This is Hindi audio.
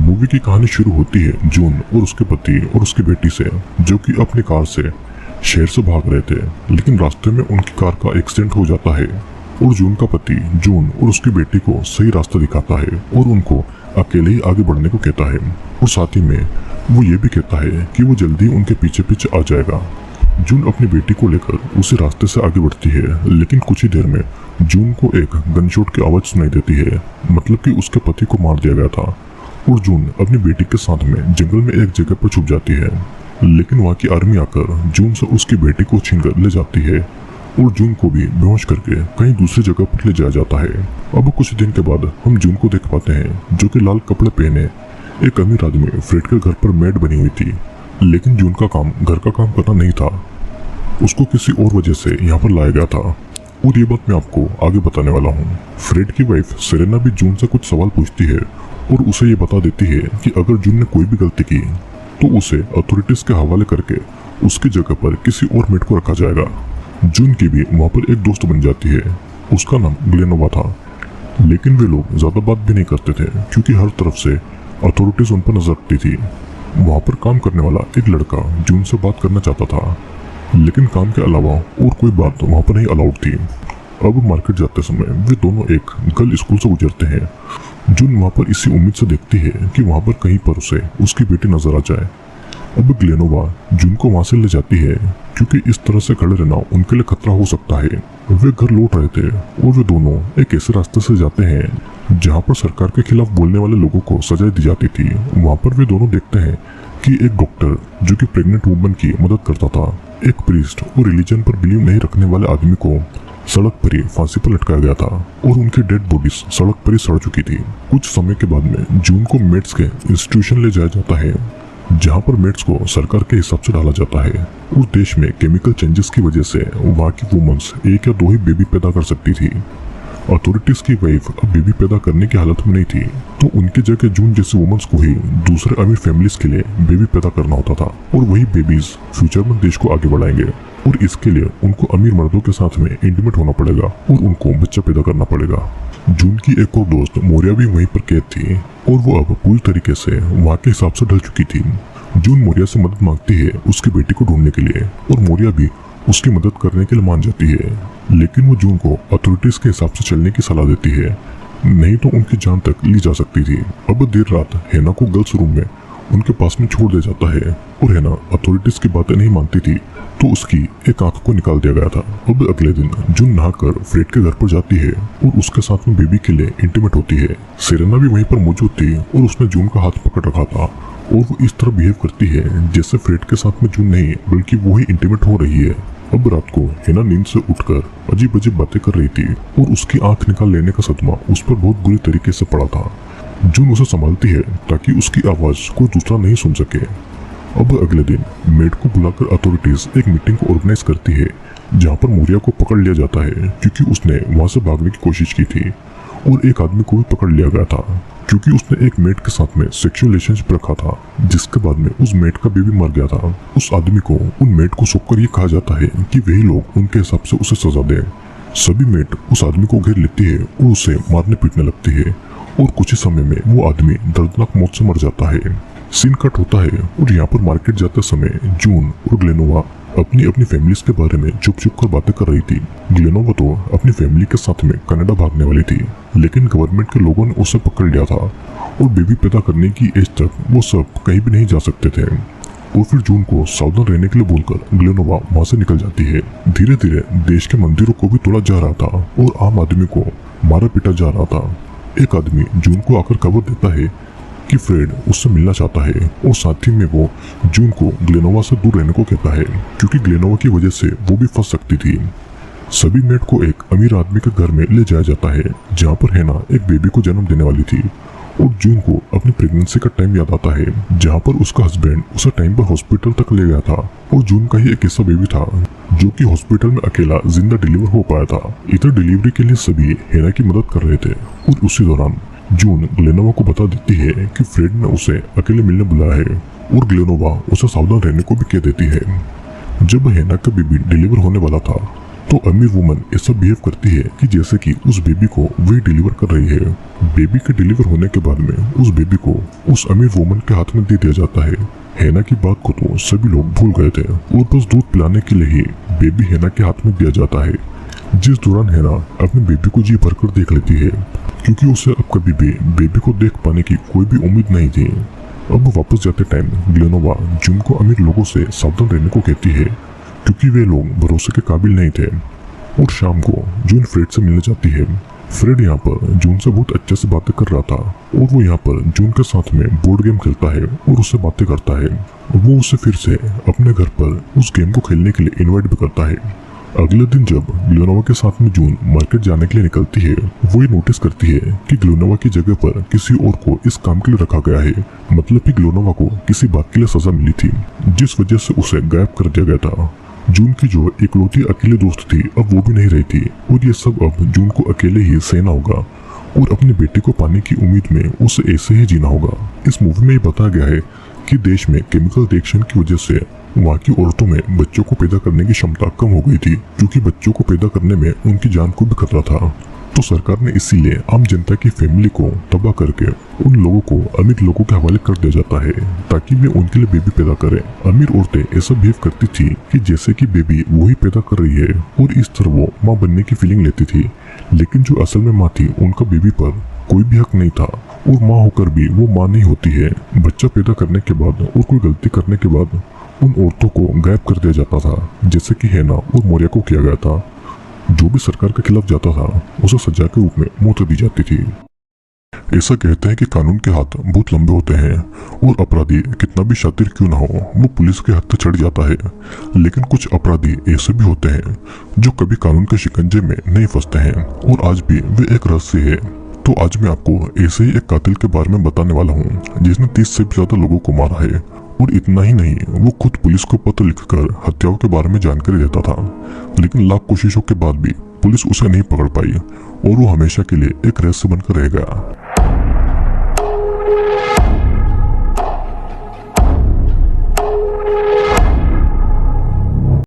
मूवी की कहानी शुरू होती है जून और उसके पति और उसकी बेटी से, जो कि अपनी कार से शहर से भाग रहे थे। लेकिन रास्ते में उनकी कार का एक्सीडेंट हो जाता है और जून का पति जून और उसकी बेटी को सही रास्ता दिखाता है और उनको अकेले ही आगे बढ़ने को कहता है। और साथ ही में वो ये भी कहता है कि वो जल्दी उनके पीछे पीछे आ जाएगा। जून अपनी बेटी को लेकर उसी रास्ते से आगे बढ़ती है, लेकिन कुछ ही देर में जून को एक गनशॉट की आवाज सुनाई देती है, मतलब कि उसके पति को मार दिया गया था। और जून अपनी बेटी के साथ में जंगल में एक जगह पर छुप जाती है, लेकिन वहाँ की आर्मी आकर जून से उसकी बेटी को छीन कर ले जाती है और जून को भी बेहोश करके कहीं दूसरी जगह पर ले जाया जाता है। अब कुछ दिन के बाद हम जून को देख पाते हैं, जो कि लाल कपड़े पहने एक अमीर आदमी फ्रेड के घर पर मेड बनी हुई थी। लेकिन जून का काम घर का काम करना नहीं था, उसको किसी और वजह से यहाँ पर लाया गया था और ये बात मैं आपको आगे बताने वाला हूँ। फ्रेड की वाइफ सेरेना भी जून से कुछ सवाल पूछती है और उसे ये बता देती है कि अगर जून ने कोई भी गलती की तो उसे अथॉरिटीज के हवाले करके उसकी जगह पर किसी और मेड को रखा जाएगा। जून की भी वहाँ पर एक दोस्त बन जाती है, उसका नाम ग्लेनोवा था। लेकिन वे लोग ज्यादा बात भी नहीं करते थे, क्योंकि हर तरफ से अथॉरिटीज उन पर नजर रखती थी। वहाँ पर काम करने वाला एक लड़का जून से बात करना चाहता था, लेकिन काम के अलावा और कोई बात वहाँ पर नहीं अलाउड थी। अब मार्केट जाते समय वे दोनों एक गर्ल स्कूल से गुजरते हैं। जून वहाँ पर इसी उम्मीद से देखती है कि वहाँ पर कहीं पर उसे उसकी बेटी नजर आ जाए। अब ग्लेनोवा जून को वहाँ से ले जाती है, क्योंकि इस तरह से खड़े रहना उनके लिए खतरा हो सकता है। वे घर लौट रहे थे और वे दोनों एक ऐसे रास्ते से जाते हैं जहाँ पर सरकार के खिलाफ बोलने वाले लोगों को सजा दी जाती थी। वहाँ पर वे दोनों देखते हैं कि एक डॉक्टर जो कि प्रेग्नेंट वुमन की मदद करता था, एक प्रीस्ट और रिलीजन पर बिलीव नहीं रखने वाले आदमी को सड़क पर ही फांसी पर लटकाया गया था और उनकी डेड बॉडीज सड़क पर ही सड़ चुकी थी। कुछ समय के बाद में जून को मेड्स के इंस्टीट्यूशन ले जाया जाता है, जहाँ पर मेड्स को सरकार के हिसाब से डाला जाता है। और देश में केमिकल चेंजेस की वजह से वहाँ की वुमेन्स एक या दो ही बेबी पैदा कर सकती थी। अथॉरिटीज की वाइफ अब बेबी पैदा करने की हालत में नहीं थी, तो उनकी जगह जून जैसी वुमेन्स को ही दूसरे अमीर फैमिलीज के लिए बेबी पैदा करना होता था और वही बेबीज फ्यूचर में देश को आगे बढ़ाएंगे। और इसके लिए उनको अमीर मर्दों के साथ में इंटीमेट होना पड़ेगा और उनको बच्चा पैदा करना पड़ेगा। जून की एक और दोस्त मोरिया भी वहीं पर कैद थी और वो अब पूरी तरीके से वहाँ के हिसाब से ढल चुकी थी। जून मोरिया से मदद मांगती है उसकी बेटी को ढूंढने के लिए और मोरिया भी उसकी मदद करने के लिए मान जाती है, लेकिन वो जून को अथॉरिटीज के हिसाब से चलने की सलाह देती है, नहीं तो उनकी जान तक ली जा सकती थी। अब देर रात हैना को गर्ल्स रूम में उनके पास में छोड़ दिया जाता है और हैना अथॉरिटीज की बातें नहीं मानती थी, तो उसकी एक आंख को निकाल दिया गया था। अब अगले दिन जून नहाकर फ्रेड के घर पर जाती है और उसके साथ में बेबी के लिए इंटीमेट होती है। सेरेना भी वहीं पर मौजूद थी और उसने जून का हाथ पकड़ रखा था और वो इस तरह बिहेव करती है जैसे फ्रेड के साथ में जून नहीं बल्कि वो ही इंटीमेट हो रही है। अब रात को हैना नींद से उठकर अजीब अजीब बातें कर रही थी और उसकी आंख निकाल लेने का सदमा उस पर बहुत बुरी तरीके से पड़ा था। जून उसे संभालती है ताकि उसकी आवाज कोई दूसरा नहीं सुन सके। अब अगले दिन मेड को बुलाकर अथॉरिटीज एक मीटिंग को ऑर्गेनाइज करती है, जहाँ पर मोरिया को पकड़ लिया जाता है क्योंकि उसने वहां से भागने की कोशिश की थी, और एक आदमी को भी पकड़ लिया गया था क्योंकि उसने एक मेड के साथ में सेक्सुअल रिलेशनशिप रखा था, जिसके बाद में उस मेड का बेबी मर गया था। उस आदमी को उन मेड को सौंपकर ये कहा जाता है कि वही लोग उनके हिसाब से उसे सजा दें। सभी मेड उस आदमी को घेर लेती है और उसे मारने पीटने लगती है और कुछ ही समय में वो आदमी दर्दनाक मौत से मर जाता है। सीन कट होता है और यहाँ पर मार्केट जाते समय जून और ग्लेनोवा अपनी अपनी फैमिलीज के बारे में चुप चुप कर बातें कर रही थी। ग्लेनोवा तो अपनी फैमिली के साथ में कनाडा भागने वाली थी, लेकिन गवर्नमेंट के लोगों ने उसे पकड़ लिया था और बेबी पैदा करने की एज तक वो सब कहीं भी नहीं जा सकते थे। और फिर जून को सावधान रहने के लिए बोलकर ग्लेनोवा वहां से निकल जाती है। धीरे धीरे देश के मंदिरों को भी तोड़ा जा रहा था और आम आदमी को मारा पीटा जा रहा था। एक आदमी जून को आकर खबर देता है कि फ्रेड उससे मिलना चाहता है और साथ ही में वो जून को ग्लेनोवा से दूर रहने को कहता है, क्योंकि ग्लेनोवा की वजह से वो भी फंस सकती थी। सभी मेड को एक अमीर आदमी के घर में ले जाया जाता है, जहाँ पर हैना एक बेबी को जन्म देने वाली थी। और जून को अपनी प्रेगनेंसी का टाइम याद आता है, जहाँ पर उसका हस्बैंड उसे टाइम पर हॉस्पिटल तक ले गया था और जून का ही एक ऐसा बेबी था जो कि हॉस्पिटल में अकेला जिंदा डिलीवर हो पाया था। इधर डिलीवरी के लिए सभी हैना की मदद कर रहे थे और उसी दौरान जून ग्लेनोवा को बता देती है कि फ्रेड ने उसे अकेले मिलने बुलाया है और ग्लेनोवा उसे सावधान रहने को भी कह देती है। जब हैना का बेबी डिलीवर होने वाला था तो अमीर वुमन ऐसा बिहेव करती है कि जैसे कि उस बेबी को वही डिलीवर कर रही है। बेबी के डिलीवर होने के बाद में उस बेबी को उस अमीर वुमन के हाथ में दे दिया जाता है। हैना की बात को तो सभी लोग भूल गए थे और बस दूध पिलाने के लिए ही बेबी हैना के हाथ में दिया जाता है, जिस दौरान हैना अपने बेबी को जी भरकर देख लेती है, क्योंकि उसे अब कभी भी बेबी को देख पाने की कोई भी उम्मीद नहीं थी। अब वापस जाते टाइम ग्लेनोवा जून को अमीर लोगों से सावधान रहने को कहती है, क्योंकि वे लोग भरोसे के काबिल नहीं थे। और शाम को जून फ्रेड से मिलने जाती है। फ्रेड यहाँ पर जून से बहुत अच्छे से बातें कर रहा था और वो यहाँ पर जून के साथ में बोर्ड गेम खेलता है और उससे बातें करता है। वो उसे फिर से अपने घर पर उस गेम को खेलने के लिए इनवाइट भी करता है। अगले दिन जब ग्लेनोवा के साथ में जून मार्केट जाने के लिए निकलती है, वो ये नोटिस करती है कि ग्लेनोवा की जगह पर किसी और को इस काम के लिए रखा गया है। मतलब कि ग्लेनोवा को किसी बात के लिए सजा मिली थी, जिस वजह से उसे गायब कर दिया गया था। जून की जो इकलौती अकेले दोस्त थी अब वो भी नहीं रही थी और ये सब अब जून को अकेले ही सहना होगा और अपनी बेटी को पाने की उम्मीद में उसे ऐसे ही जीना होगा। इस मूवी में ये बताया गया है कि देश में केमिकल रिएक्शन की वजह से वहाँ की औरतों में बच्चों को पैदा करने की क्षमता कम हो गई थी, क्योंकि बच्चों को पैदा करने में उनकी जान को भी खतरा था। तो सरकार ने इसीलिए आम जनता की फैमिली को तबाह करके उन लोगों को अमीर लोगों के हवाले कर दिया जाता है ताकि वे उनके लिए बेबी पैदा करें। अमीर औरतें ऐसा बिहेव करती थी कि जैसे कि बेबी वही पैदा कर रही है और इस तरह वो माँ बनने की फीलिंग लेती थी, लेकिन जो असल में माँ थी उनका बेबी पर कोई भी हक नहीं था और माँ होकर भी वो माँ नहीं होती है। बच्चा पैदा करने के बाद और कोई गलती करने के बाद उन औरतों को गायब कर दिया जाता था, जैसे कि हैना और मोरिया को किया गया था। जो भी सरकार के खिलाफ जाता था उसे सजा के रूप में मौत दी जाती थी। ऐसा कहते हैं कि कानून के हाथ बहुत लंबे होते हैं और अपराधी कितना भी शातिर क्यों ना हो वो पुलिस के हाथ चढ़ जाता है, लेकिन कुछ अपराधी ऐसे भी होते हैं जो कभी कानून के शिकंजे में नहीं फंसते हैं और आज भी वे एक रहस्य है। तो आज मैं आपको ऐसे ही एक कातिल के बारे में बताने वाला हूँ जिसने 30 से भी ज्यादा लोगों को मारा है और इतना ही नहीं, वो खुद पुलिस को पत्र लिखकर हत्याओं के बारे में जानकारी देता था, लेकिन लाख कोशिशों के बाद भी पुलिस उसे नहीं पकड़ पाई और वो हमेशा के लिए एक रहस्य बनकर रह गया।